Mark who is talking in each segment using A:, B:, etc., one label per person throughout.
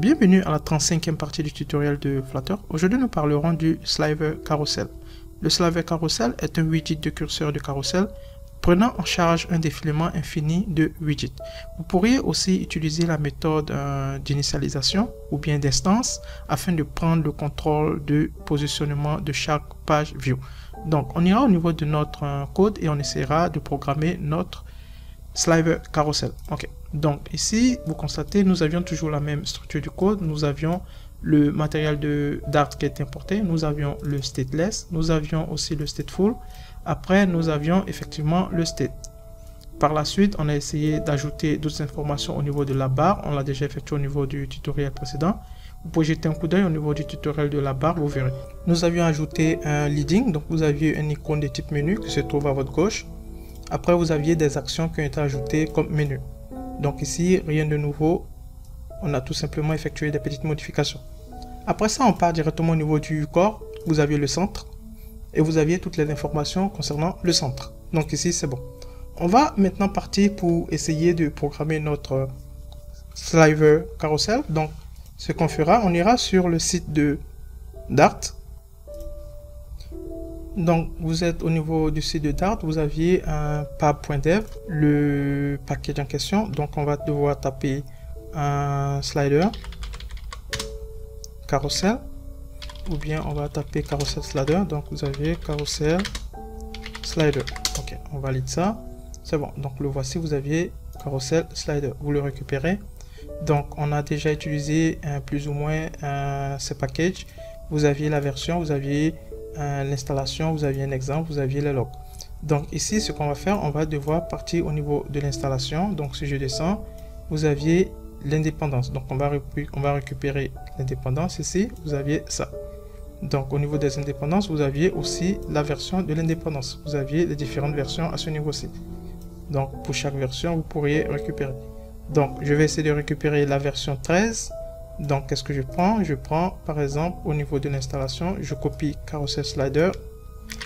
A: Bienvenue à la 35e partie du tutoriel de Flutter. Aujourd'hui, nous parlerons du Slider Carousel. Le Slider Carousel est un widget de curseur de carrousel prenant en charge un défilement infini de widgets. Vous pourriez aussi utiliser la méthode d'initialisation ou bien d'instance afin de prendre le contrôle du positionnement de chaque page view. Donc, on ira au niveau de notre code et on essaiera de programmer notre Slider Carousel. Ok. Donc ici, vous constatez, nous avions toujours la même structure du code. Nous avions le matériel de Dart qui est importé. Nous avions le stateless. Nous avions aussi le stateful. Après, nous avions effectivement le state. Par la suite, on a essayé d'ajouter d'autres informations au niveau de la barre. On l'a déjà effectué au niveau du tutoriel précédent. Vous pouvez jeter un coup d'œil au niveau du tutoriel de la barre, vous verrez. Nous avions ajouté un leading. Donc vous aviez une icône de type menu qui se trouve à votre gauche. Après, vous aviez des actions qui ont été ajoutées comme menu. Donc ici, rien de nouveau. On a tout simplement effectué des petites modifications. Après ça, on part directement au niveau du corps. Vous aviez le centre. Et vous aviez toutes les informations concernant le centre. Donc ici, c'est bon. On va maintenant partir pour essayer de programmer notre Slider Carousel. Donc, ce qu'on fera, on ira sur le site de Dart. Donc, vous êtes au niveau du site de Dart, vous aviez un pub.dev, le package en question. Donc, on va devoir taper un slider carousel ou bien on va taper carousel slider. Donc, vous avez carousel slider. Ok, on valide ça. C'est bon. Donc, le voici, vous aviez carousel slider. Vous le récupérez. Donc, on a déjà utilisé plus ou moins ces packages. Vous aviez la version, vous aviez l'installation, vous aviez un exemple, vous aviez les logs. Donc ici, ce qu'on va faire, on va devoir partir au niveau de l'installation. Donc si je descends, vous aviez l'indépendance. Donc on va récupérer l'indépendance. Ici, vous aviez ça. Donc au niveau des indépendances, vous aviez aussi la version de l'indépendance. Vous aviez les différentes versions à ce niveau-ci. Donc pour chaque version, vous pourriez récupérer. Donc je vais essayer de récupérer la version 13. Donc, qu'est-ce que je prends? Je prends, par exemple, au niveau de l'installation, je copie Carousel Slider.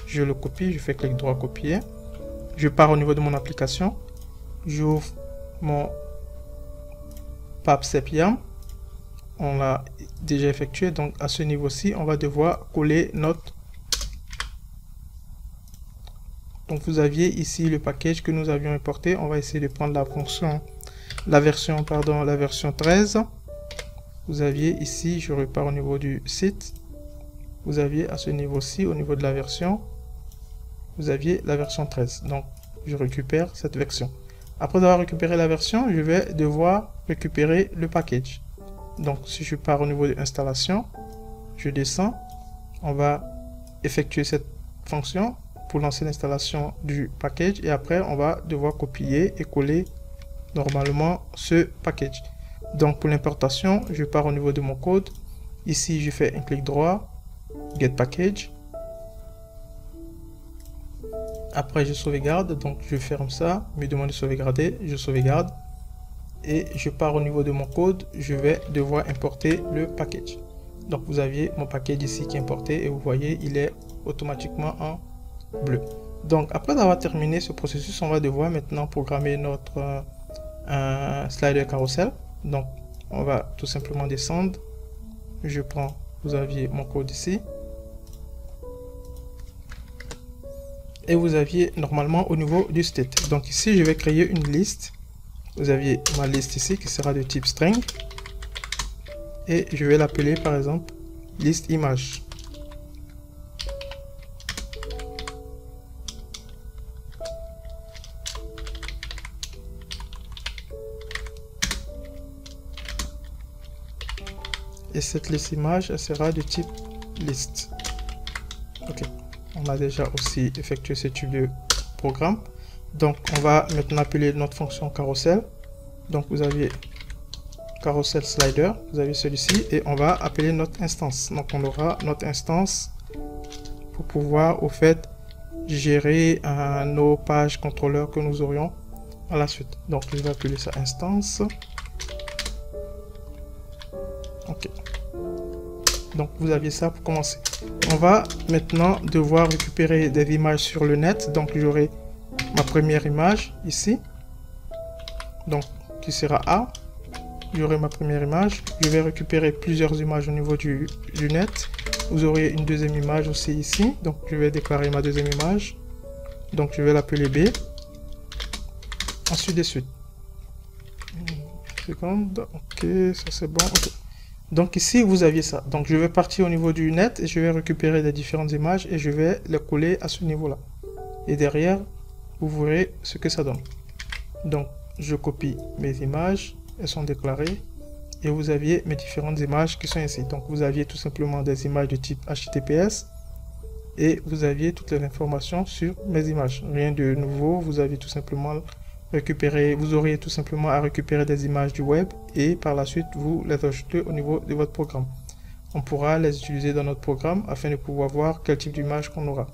A: Je le copie, je fais clic droit copier. Je pars au niveau de mon application. J'ouvre mon PubSep-YAM. On l'a déjà effectué. Donc, à ce niveau-ci, on va devoir coller notre... Donc, vous aviez ici le package que nous avions importé. On va essayer de prendre la version 13. Vous aviez ici, je repars au niveau du site, vous aviez à ce niveau-ci, au niveau de la version, vous aviez la version 13. Donc, je récupère cette version. Après avoir récupéré la version, je vais devoir récupérer le package. Donc, si je pars au niveau de l'installation, je descends, on va effectuer cette fonction pour lancer l'installation du package et après, on va devoir copier et coller normalement ce package. Donc pour l'importation, je pars au niveau de mon code. Ici, je fais un clic droit, Get Package. Après, je sauvegarde. Donc je ferme ça, me demande de sauvegarder, je sauvegarde. Et je pars au niveau de mon code, je vais devoir importer le package. Donc vous aviez mon package ici qui est importé et vous voyez, il est automatiquement en bleu. Donc après avoir terminé ce processus, on va devoir maintenant programmer notre slider carousel. Donc, on va tout simplement descendre. Je prends, vous aviez mon code ici. Et vous aviez normalement au niveau du state. Donc ici, je vais créer une liste. Vous aviez ma liste ici qui sera de type string. Et je vais l'appeler par exemple liste image. Et cette liste image, elle sera de type liste. Ok, on a déjà aussi effectué ce type de programme. Donc, on va maintenant appeler notre fonction carousel. Donc, vous avez carousel slider, vous avez celui-ci, et on va appeler notre instance. Donc, on aura notre instance pour pouvoir, au fait, gérer nos pages contrôleurs que nous aurions à la suite. Donc, je vais appeler ça instance. Ok. Donc vous aviez ça pour commencer. On va maintenant devoir récupérer des images sur le net. Donc j'aurai ma première image ici. Donc qui sera A. j'aurai ma première image. Je vais récupérer plusieurs images au niveau du net. Vous aurez une deuxième image aussi ici. Donc je vais déclarer ma deuxième image. Donc je vais l'appeler B. Ensuite de suite. Une seconde. Ok, ça c'est bon. Okay. Donc ici vous aviez ça. Donc je vais partir au niveau du net et je vais récupérer les différentes images et je vais les coller à ce niveau là. Et derrière vous verrez ce que ça donne. Donc je copie mes images, elles sont déclarées et vous aviez mes différentes images qui sont ici. Donc vous aviez tout simplement des images de type HTTPS et vous aviez toutes les informations sur mes images. Rien de nouveau, vous aviez tout simplement vous auriez tout simplement à récupérer des images du web et par la suite vous les ajoutez au niveau de votre programme. On pourra les utiliser dans notre programme afin de pouvoir voir quel type d'image qu'on aura.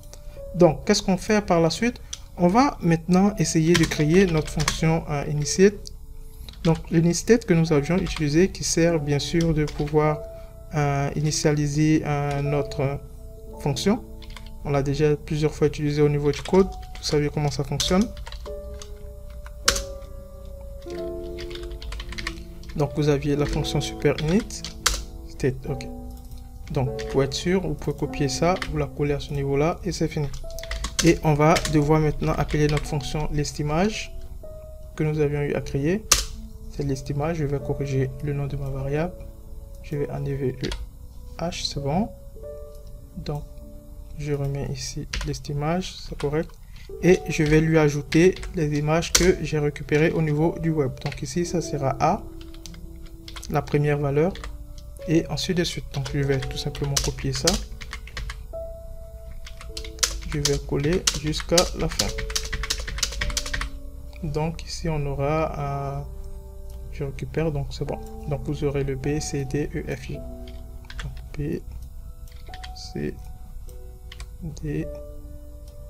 A: Donc qu'est-ce qu'on fait par la suite? On va maintenant essayer de créer notre fonction initiate. Donc l'initiate que nous avions utilisé qui sert bien sûr de pouvoir initialiser notre fonction. On l'a déjà plusieurs fois utilisé au niveau du code. Vous savez comment ça fonctionne. Donc vous aviez la fonction super init state. Ok. Donc pour être sûr, vous pouvez copier ça, vous la collez à ce niveau là et c'est fini. Et on va devoir maintenant appeler notre fonction listimage que nous avions eu à créer. C'est listimage. Je vais corriger le nom de ma variable. Je vais enlever le h, c'est bon. Donc je remets ici listimage, c'est correct. Et je vais lui ajouter les images que j'ai récupérées au niveau du web. Donc ici ça sera A, la première valeur, et ensuite de suite. Donc je vais tout simplement copier ça. Je vais coller jusqu'à la fin. Donc ici on aura je récupère, donc c'est bon. Donc vous aurez le B, C, D, E, F, G. Donc B, C, D,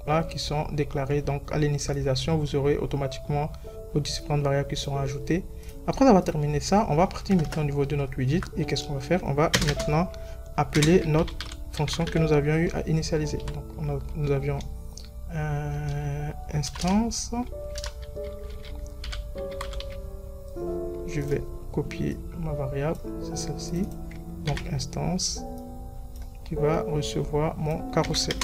A: A qui sont déclarés. Donc à l'initialisation, vous aurez automatiquement vos différentes variables qui seront ajoutées. Après avoir terminé ça, on va partir maintenant au niveau de notre widget. Et qu'est-ce qu'on va faire? On va maintenant appeler notre fonction que nous avions eu à initialiser. Donc nous avions instance. Je vais copier ma variable, c'est celle-ci. Donc instance qui va recevoir mon carrousel.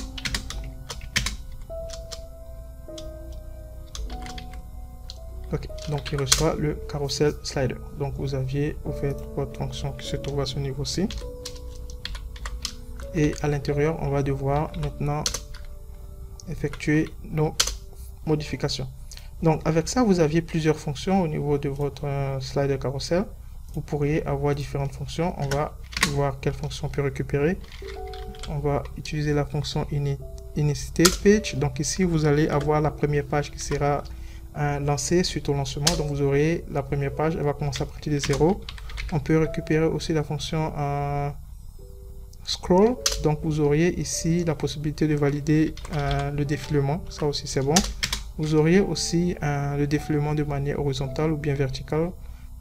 A: Ok, donc il reçoit le carousel slider. Donc vous aviez ouvert votre fonction qui se trouve à ce niveau-ci. Et à l'intérieur, on va devoir maintenant effectuer nos modifications. Donc avec ça, vous aviez plusieurs fonctions au niveau de votre slider carousel. Vous pourriez avoir différentes fonctions. On va voir quelle fonction on peut récupérer. On va utiliser la fonction initiate page. Donc ici, vous allez avoir la première page qui sera lancée suite au lancement. Donc vous aurez la première page, elle va commencer à partir de 0. On peut récupérer aussi la fonction scroll. Donc vous auriez ici la possibilité de valider le défilement. Ça aussi c'est bon. Vous auriez aussi le défilement de manière horizontale ou bien verticale.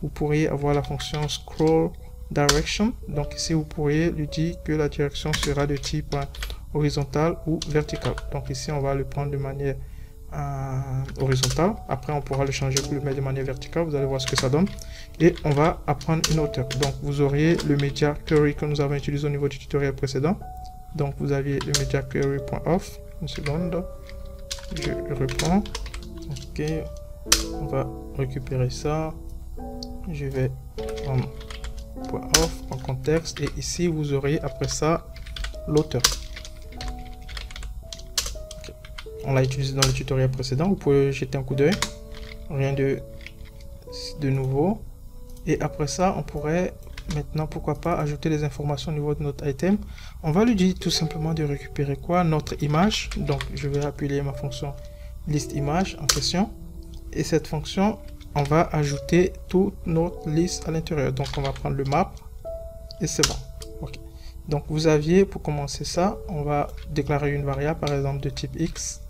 A: Vous pourriez avoir la fonction scroll direction. Donc ici vous pourriez lui dire que la direction sera de type horizontal ou vertical. Donc ici on va le prendre de manière horizontale. Après on pourra le changer pour le mettre de manière verticale. Vous allez voir ce que ça donne. Et on va apprendre une hauteur. Donc vous auriez le media query que nous avons utilisé au niveau du tutoriel précédent. Donc vous aviez le media query.off. Une seconde. Je reprends. Ok. On va récupérer ça. Je vais prendre .off en contexte. Et ici vous aurez après ça l'auteur. Okay. On l'a utilisé dans le tutoriel précédent. Vous pouvez jeter un coup d'œil. Rien de nouveau. Et après ça, on pourrait maintenant, pourquoi pas, ajouter des informations au niveau de notre item. On va lui dire tout simplement de récupérer quoi? Notre image. Donc, je vais appeler ma fonction liste image en question. Et cette fonction, on va ajouter toute notre liste à l'intérieur. Donc, on va prendre le map. Et c'est bon. Okay. Donc, vous aviez, pour commencer ça, on va déclarer une variable, par exemple, de type X.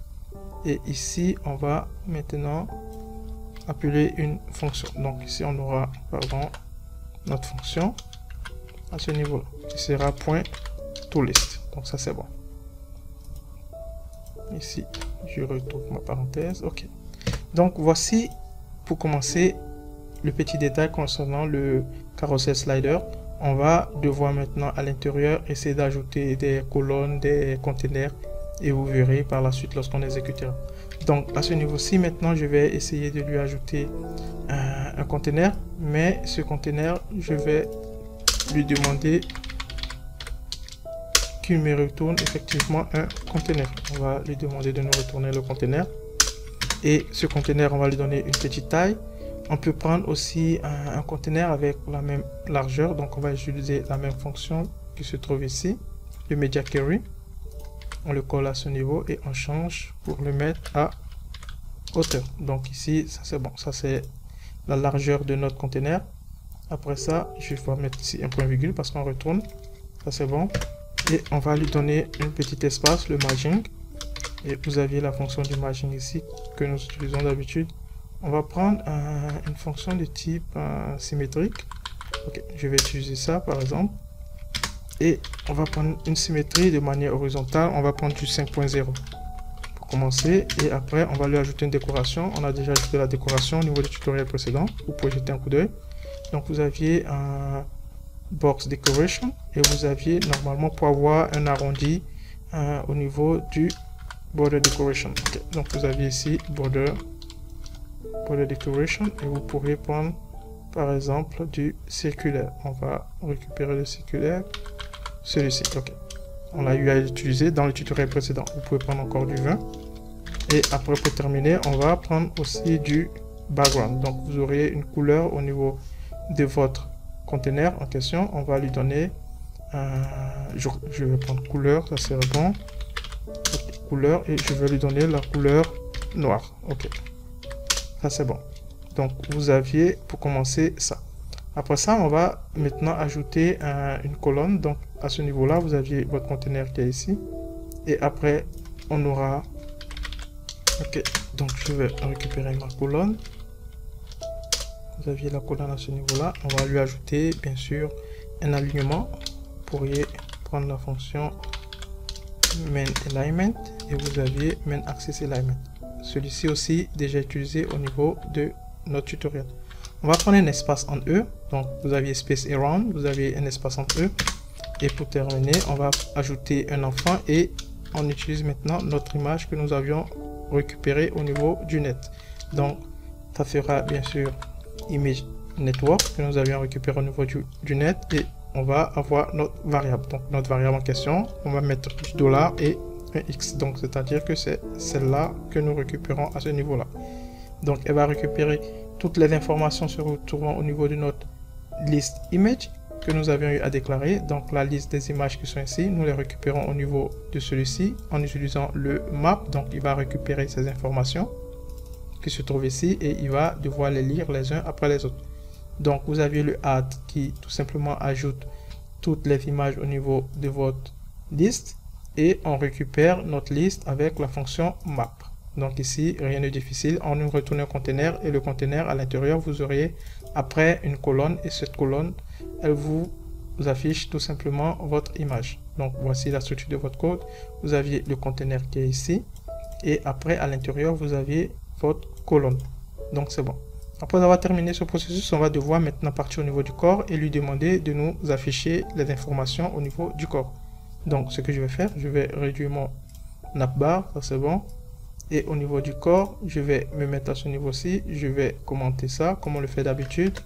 A: Et ici, on va maintenant appeler une fonction. Donc ici on aura notre fonction à ce niveau qui sera .toList. Donc ça c'est bon. Ici je retrouve ma parenthèse. Ok. Donc voici pour commencer le petit détail concernant le carousel slider. On va devoir maintenant à l'intérieur essayer d'ajouter des colonnes, des containers, et vous verrez par la suite lorsqu'on exécutera. Donc à ce niveau-ci, maintenant je vais essayer de lui ajouter un container, mais ce container, je vais lui demander qu'il me retourne effectivement un container. On va lui demander de nous retourner le container, et ce container, on va lui donner une petite taille. On peut prendre aussi un container avec la même largeur, donc on va utiliser la même fonction qui se trouve ici, le media query. On le colle à ce niveau et on change pour le mettre à hauteur. Donc ici, ça c'est bon, ça c'est la largeur de notre container. Après ça, je vais mettre ici un point virgule parce qu'on retourne, ça c'est bon. Et on va lui donner un petit espace, le margin. Et vous aviez la fonction du margin ici que nous utilisons d'habitude. On va prendre une fonction de type symétrique. Ok, je vais utiliser ça par exemple. Et on va prendre une symétrie de manière horizontale. On va prendre du 5.0 pour commencer. Et après, on va lui ajouter une décoration. On a déjà ajouté la décoration au niveau du tutoriel précédent. Vous pouvez jeter un coup d'œil. Donc, vous aviez un box decoration. Et vous aviez normalement pour avoir un arrondi au niveau du border decoration. Okay. Donc, vous aviez ici border decoration. Et vous pourrez prendre par exemple du circulaire. On va récupérer le circulaire. Celui-ci, ok. On l'a eu à utiliser dans le tutoriel précédent. Vous pouvez prendre encore du 20. Et après, pour terminer, on va prendre aussi du background. Donc, vous aurez une couleur au niveau de votre conteneur en question. On va lui donner, je vais prendre couleur, ça serait bon. Okay, couleur, et je vais lui donner la couleur noire. Ok, ça c'est bon. Donc, vous aviez pour commencer ça. Après ça, on va maintenant ajouter une colonne. Donc, à ce niveau-là, vous aviez votre conteneur qui est ici. Et après, on aura... Ok, donc je vais récupérer ma colonne. Vous aviez la colonne à ce niveau-là. On va lui ajouter, bien sûr, un alignement. Vous pourriez prendre la fonction main alignment. Et vous aviez main axis alignment. Celui-ci aussi déjà utilisé au niveau de notre tutoriel. On va prendre un espace en E. Donc, vous aviez space around, vous avez un espace en E. Et pour terminer, on va ajouter un enfant et on utilise maintenant notre image que nous avions récupérée au niveau du net. Donc, ça fera bien sûr image network que nous avions récupéré au niveau du net et on va avoir notre variable. Donc, notre variable en question, on va mettre $$ et un X. Donc, c'est-à-dire que c'est celle-là que nous récupérons à ce niveau-là. Donc, elle va récupérer toutes les informations se retrouvant au niveau de notre liste image que nous avions eu à déclarer. Donc, la liste des images qui sont ici, nous les récupérons au niveau de celui-ci en utilisant le map. Donc, il va récupérer ces informations qui se trouvent ici et il va devoir les lire les uns après les autres. Donc, vous aviez le add qui tout simplement ajoute toutes les images au niveau de votre liste et on récupère notre liste avec la fonction map. Donc ici, rien de difficile, on nous retourne un conteneur et le conteneur à l'intérieur, vous auriez après une colonne et cette colonne, elle vous affiche tout simplement votre image. Donc voici la structure de votre code. Vous aviez le conteneur qui est ici et après à l'intérieur, vous aviez votre colonne. Donc c'est bon. Après avoir terminé ce processus, on va devoir maintenant partir au niveau du corps et lui demander de nous afficher les informations au niveau du corps. Donc ce que je vais faire, je vais réduire mon navbar, ça c'est bon. Et au niveau du corps, je vais me mettre à ce niveau-ci. Je vais commenter ça comme on le fait d'habitude.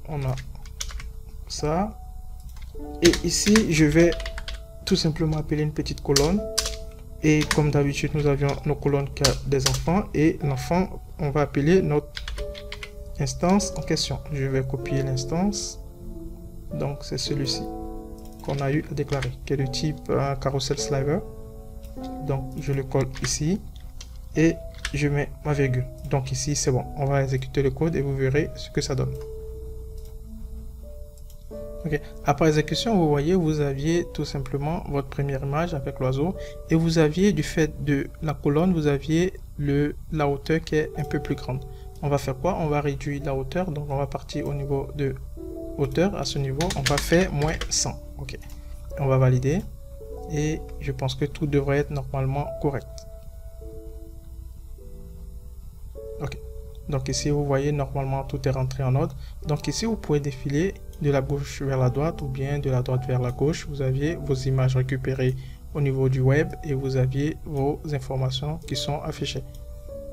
A: On a ça. Et ici, je vais tout simplement appeler une petite colonne. Et comme d'habitude, nous avions nos colonnes qui a des enfants. Et l'enfant, on va appeler notre instance en question. Je vais copier l'instance. Donc, c'est celui-ci qu'on a eu à déclarer, qui est de type carousel slider. Donc je le colle ici et je mets ma virgule. Donc ici c'est bon, on va exécuter le code et vous verrez ce que ça donne. Ok, après exécution, vous voyez, vous aviez tout simplement votre première image avec l'oiseau et vous aviez du fait de la colonne, vous aviez la hauteur qui est un peu plus grande. On va faire quoi? On va réduire la hauteur, donc on va partir au niveau de hauteur. À ce niveau, on va faire moins 100. Ok, on va valider. Et je pense que tout devrait être normalement correct. Ok, Donc ici, vous voyez, normalement, tout est rentré en ordre. Donc ici, vous pouvez défiler de la gauche vers la droite ou bien de la droite vers la gauche. Vous aviez vos images récupérées au niveau du web et vous aviez vos informations qui sont affichées.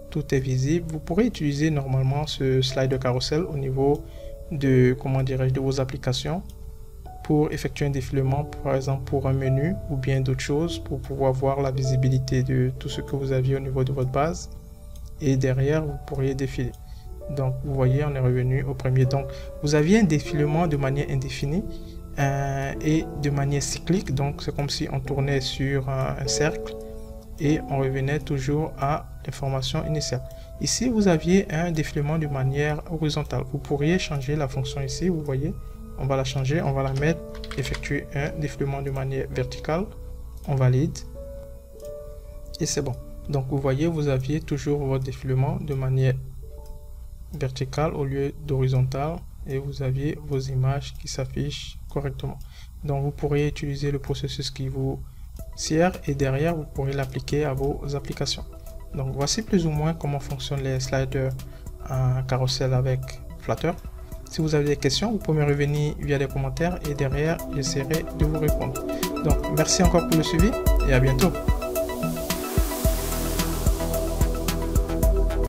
A: Tout est visible. Vous pourrez utiliser normalement ce slider carousel au niveau de, comment dirais-je, de vos applications pour effectuer un défilement, par exemple pour un menu ou bien d'autres choses, pour pouvoir voir la visibilité de tout ce que vous aviez au niveau de votre base. Et derrière, vous pourriez défiler. Donc, vous voyez, on est revenu au premier. Donc, vous aviez un défilement de manière indéfinie et de manière cyclique. Donc, c'est comme si on tournait sur un cercle et on revenait toujours à l'information initiale. Ici, vous aviez un défilement de manière horizontale. Vous pourriez changer la fonction ici, vous voyez. On va la changer, on va la mettre, effectuer un défilement de manière verticale. On valide. Et c'est bon. Donc, vous voyez, vous aviez toujours votre défilement de manière verticale au lieu d'horizontale. Et vous aviez vos images qui s'affichent correctement. Donc, vous pourriez utiliser le processus qui vous sert et derrière, vous pourrez l'appliquer à vos applications. Donc, voici plus ou moins comment fonctionnent les sliders en carousel avec Flutter. Si vous avez des questions, vous pouvez me revenir via les commentaires et derrière, j'essaierai de vous répondre. Donc, merci encore pour le suivi et à bientôt.